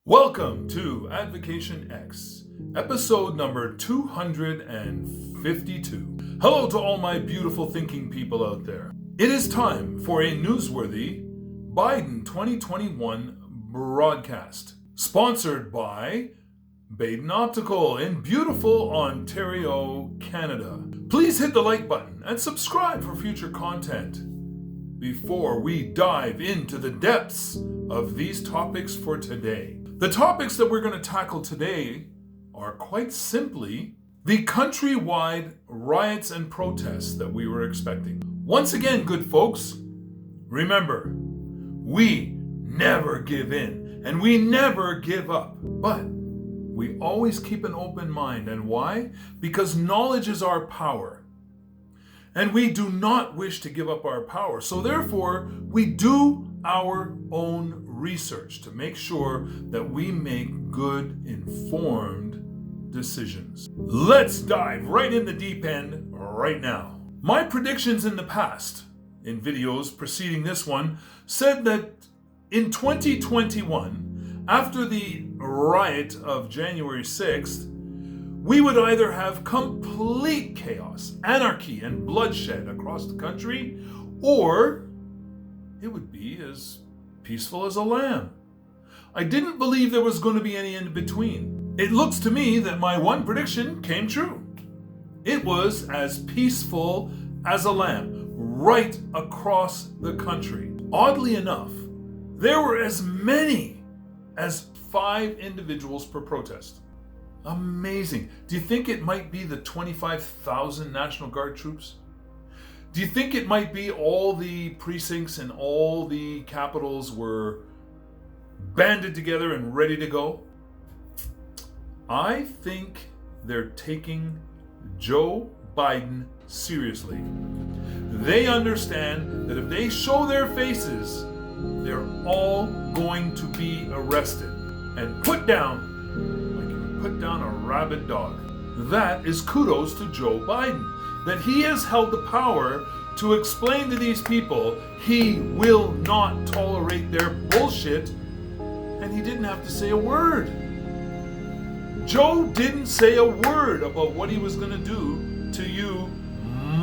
Welcome to Advocation X, episode number 252. Hello to all my beautiful thinking people out there. It is time for a newsworthy Biden 2021 broadcast, sponsored by Baden Optical in beautiful Ontario, Canada. Please hit the like button and subscribe for future content. Before we dive into the depths of these topics for today. The topics that we're going to tackle today are quite simply the countrywide riots and protests that we were expecting. Once again, good folks, remember, we never give in and we never give up. But we always keep an open mind. And why? Because knowledge is our power. And we do not wish to give up our power. So therefore, we do our own research to make sure that we make good, informed decisions. Let's dive right in the deep end right now. My predictions in the past, in videos preceding this one, said that in 2021, after the riot of January 6th, we would either have complete chaos, anarchy, and bloodshed across the country, or it would be as peaceful as a lamb. I didn't believe there was going to be any in between. It looks to me that my one prediction came true. It was as peaceful as a lamb right across the country. Oddly enough, there were as many as 5 individuals per protest. Amazing. Do you think it might be the 25,000 National Guard troops? Do you think it might be all the precincts and all the capitals were banded together and ready to go? I think they're taking Joe Biden seriously. They understand that if they show their faces, they're all going to be arrested and put down a rabid dog. That is kudos to Joe Biden, that he has held the power to explain to these people he will not tolerate their bullshit, and he didn't have to say a word. Joe didn't say a word about what he was going to do to you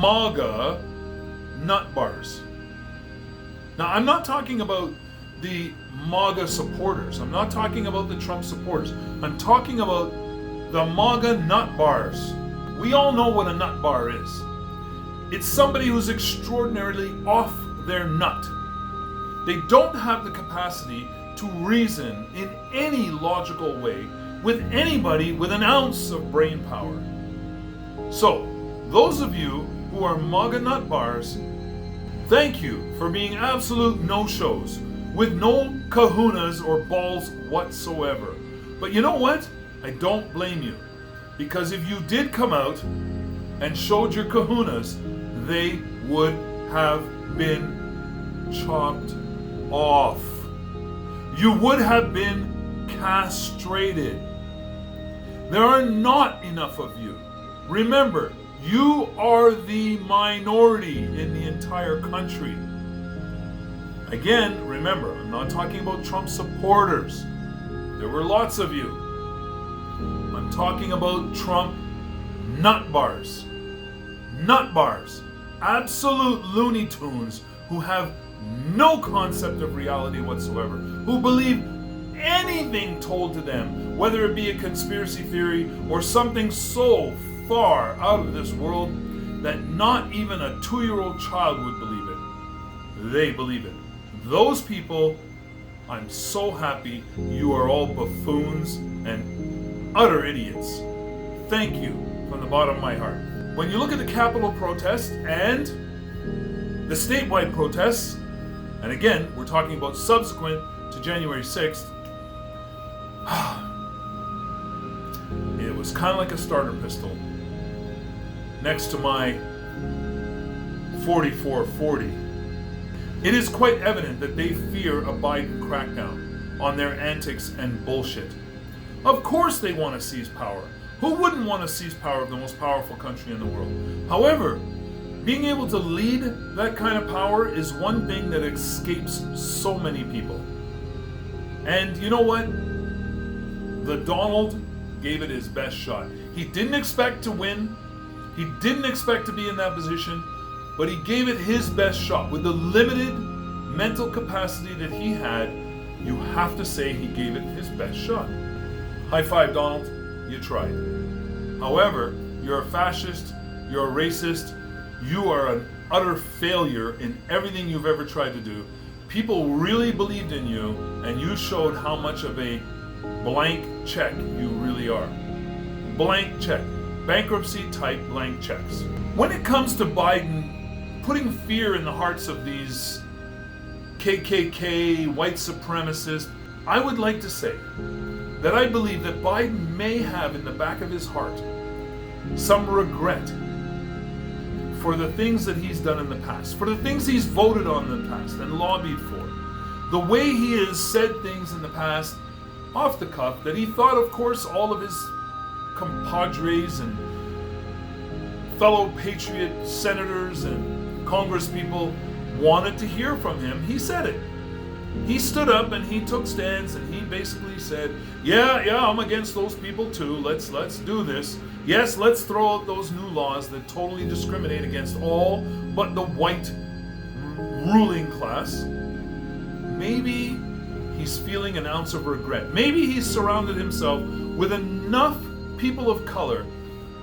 MAGA nutbars. Now, I'm not talking about the MAGA supporters. I'm not talking about the Trump supporters. I'm talking about the MAGA nut bars. We all know what a nut bar is. It's somebody who's extraordinarily off their nut. They don't have the capacity to reason in any logical way with anybody with an ounce of brain power. So, those of you who are MAGA nut bars, thank you for being absolute no-shows with no kahunas or balls whatsoever. But you know what? I don't blame you. Because if you did come out and showed your kahunas, they would have been chopped off. You would have been castrated. There are not enough of you. Remember, you are the minority in the entire country. Again, remember, I'm not talking about Trump supporters. There were lots of you. I'm talking about Trump nutbars. Nutbars. Absolute Looney Tunes who have no concept of reality whatsoever. Who believe anything told to them, whether it be a conspiracy theory or something so far out of this world that not even a 2-year-old child would believe it. They believe it. Those people, I'm so happy you are all buffoons and utter idiots. Thank you from the bottom of my heart. When you look at the Capitol protest and the statewide protests, and again, we're talking about subsequent to January 6th, it was kind of like a starter pistol next to my 4440. It is quite evident that they fear a Biden crackdown on their antics and bullshit. Of course they want to seize power. Who wouldn't want to seize power of the most powerful country in the world? However, being able to lead that kind of power is one thing that escapes so many people. And you know what? The Donald gave it his best shot. He didn't expect to win. He didn't expect to be in that position, but he gave it his best shot. With the limited mental capacity that he had, you have to say he gave it his best shot. High five, Donald. You tried. However, you're a fascist, you're a racist, you are an utter failure in everything you've ever tried to do. People really believed in you, and you showed how much of a blank check you really are. Blank check. Bankruptcy type blank checks. When it comes to Biden putting fear in the hearts of these KKK white supremacists, I would like to say that I believe that Biden may have in the back of his heart some regret for the things that he's done in the past, for the things he's voted on in the past and lobbied for. The way he has said things in the past off the cuff that he thought, of course, all of his compadres and fellow patriot senators and congresspeople wanted to hear from him. He said it. He stood up and he took stands and he basically said, yeah, I'm against those people too. Let's do this. Yes, let's throw out those new laws that totally discriminate against all but the white ruling class. Maybe he's feeling an ounce of regret. Maybe he's surrounded himself with enough people of color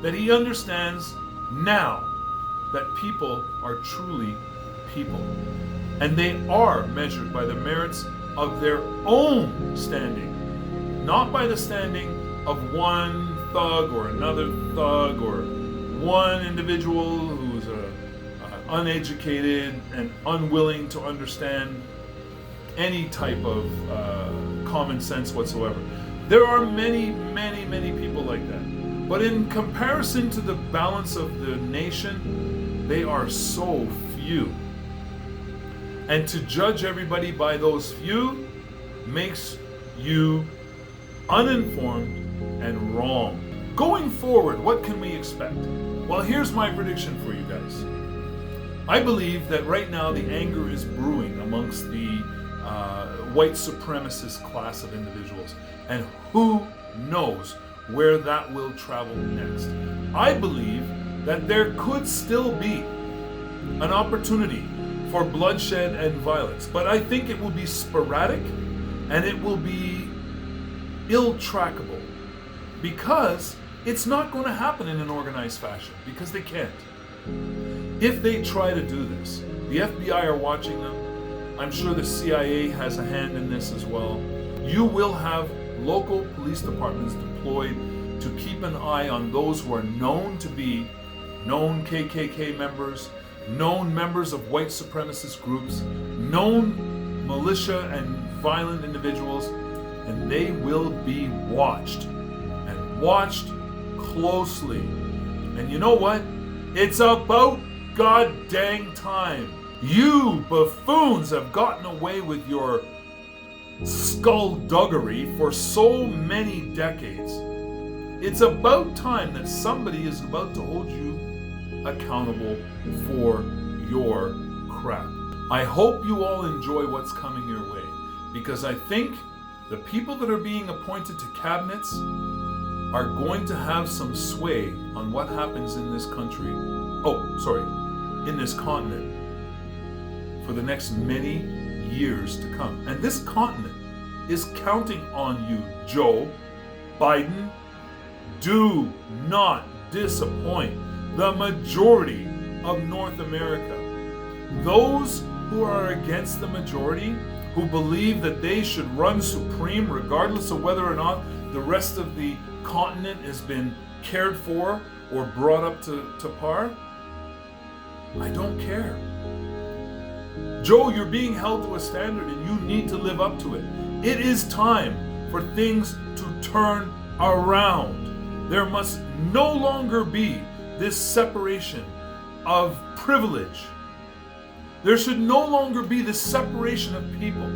that he understands now that people are truly people. And they are measured by the merits of their own standing, not by the standing of one thug or another thug or one individual who's uneducated and unwilling to understand any type of common sense whatsoever. There are many, many, many people like that. But in comparison to the balance of the nation, they are so few. And to judge everybody by those few makes you uninformed and wrong. Going forward, what can we expect? Well, here's my prediction for you guys. I believe that right now the anger is brewing amongst the white supremacist class of individuals. And who knows where that will travel next. I believe that there could still be an opportunity for bloodshed and violence, but I think it will be sporadic and it will be ill-trackable because it's not going to happen in an organized fashion because they can't. If they try to do this, the FBI are watching them. I'm sure the CIA has a hand in this as well. You will have local police departments deployed to keep an eye on those who are known to be known KKK members, known members of white supremacist groups, known militia and violent individuals, and they will be watched, and watched closely. And you know what? It's about god dang time. You buffoons have gotten away with your skullduggery for so many decades. It's about time that somebody is about to hold you accountable for your crap. I hope you all enjoy what's coming your way, because I think the people that are being appointed to cabinets are going to have some sway on what happens in this country. In this continent for the next many years to come. And this continent is counting on you, Joe Biden. Do not disappoint the majority of North America. Those who are against the majority, who believe that they should run supreme regardless of whether or not the rest of the continent has been cared for or brought up to par, I don't care. Joe, you're being held to a standard and you need to live up to it. It is time for things to turn around. There must no longer be this separation of privilege. There should no longer be this separation of people.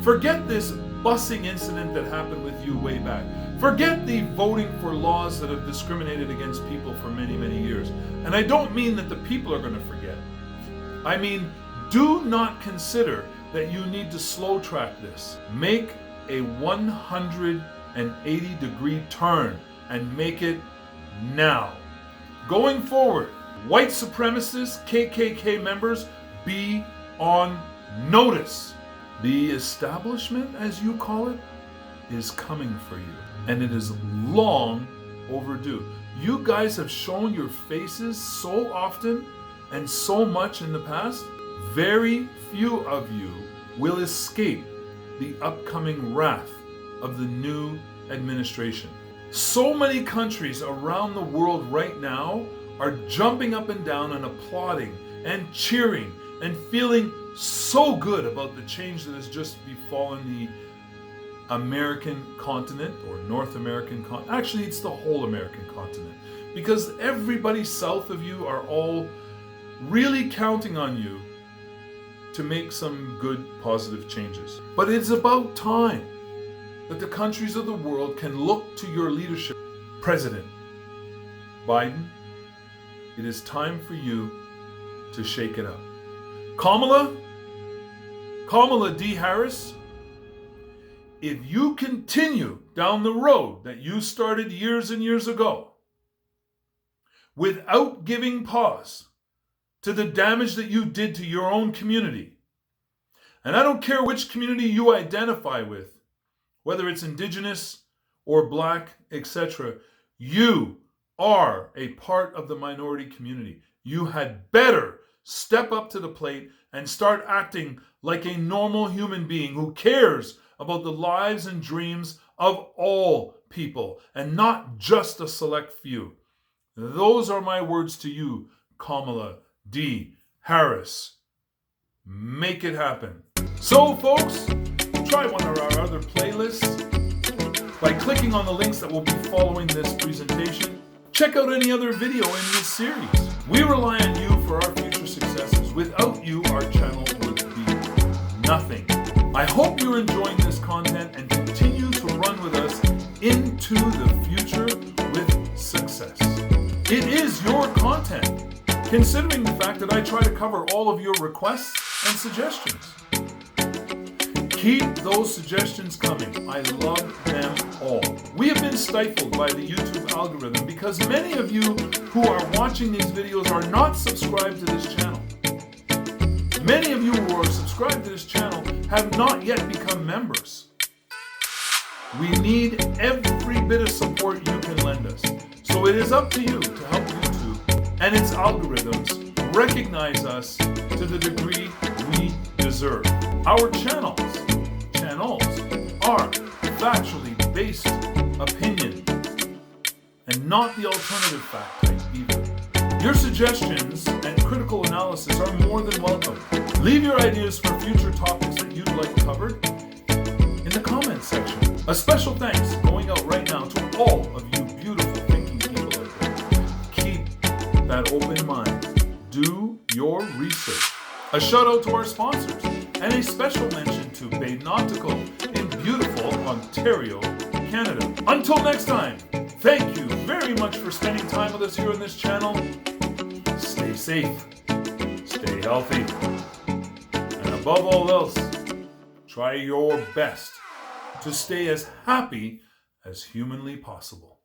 Forget this busing incident that happened with you way back. Forget the voting for laws that have discriminated against people for many, many years. And I don't mean that the people are going to forget. I mean, do not consider that you need to slow track this. Make a 180 an 80-degree turn and make it now. Going forward, white supremacists, KKK members, be on notice. The establishment, as you call it, is coming for you, and it is long overdue. You guys have shown your faces so often and so much in the past. Very few of you will escape the upcoming wrath of the new administration. So many countries around the world right now are jumping up and down and applauding and cheering and feeling so good about the change that has just befallen the American continent, or North American continent. Actually, it's the whole American continent, because everybody south of you are all really counting on you to make some good, positive changes. But it's about time that the countries of the world can look to your leadership. President Biden, it is time for you to shake it up. Kamala D. Harris, if you continue down the road that you started years and years ago, without giving pause to the damage that you did to your own community, and I don't care which community you identify with, whether it's indigenous or black, etc., you are a part of the minority community. You had better step up to the plate and start acting like a normal human being who cares about the lives and dreams of all people and not just a select few. Those are my words to you, Kamala D. Harris. Make it happen. So, folks, try one of our other playlists by clicking on the links that will be following this presentation. Check out any other video in this series. We rely on you for our future successes. Without you, our channel would be nothing. I hope you're enjoying this content and continue to run with us into the future with success. It is your content, considering the fact that I try to cover all of your requests and suggestions. Keep those suggestions coming. I love them all. We have been stifled by the YouTube algorithm because many of you who are watching these videos are not subscribed to this channel. Many of you who are subscribed to this channel have not yet become members. We need every bit of support you can lend us. So it is up to you to help YouTube and its algorithms recognize us to the degree we deserve. Our channels are factually based opinion and not the alternative fact type either. Your suggestions and critical analysis are more than welcome. Leave your ideas for future topics that you'd like covered in the comments section. A special thanks going out right now to all of you beautiful thinking people out there. Keep that open mind. Do your research. A shout out to our sponsors and a special mention to Bay Nautical in beautiful Ontario, Canada. Until next time, thank you very much for spending time with us here on this channel. Stay safe, stay healthy, and above all else, try your best to stay as happy as humanly possible.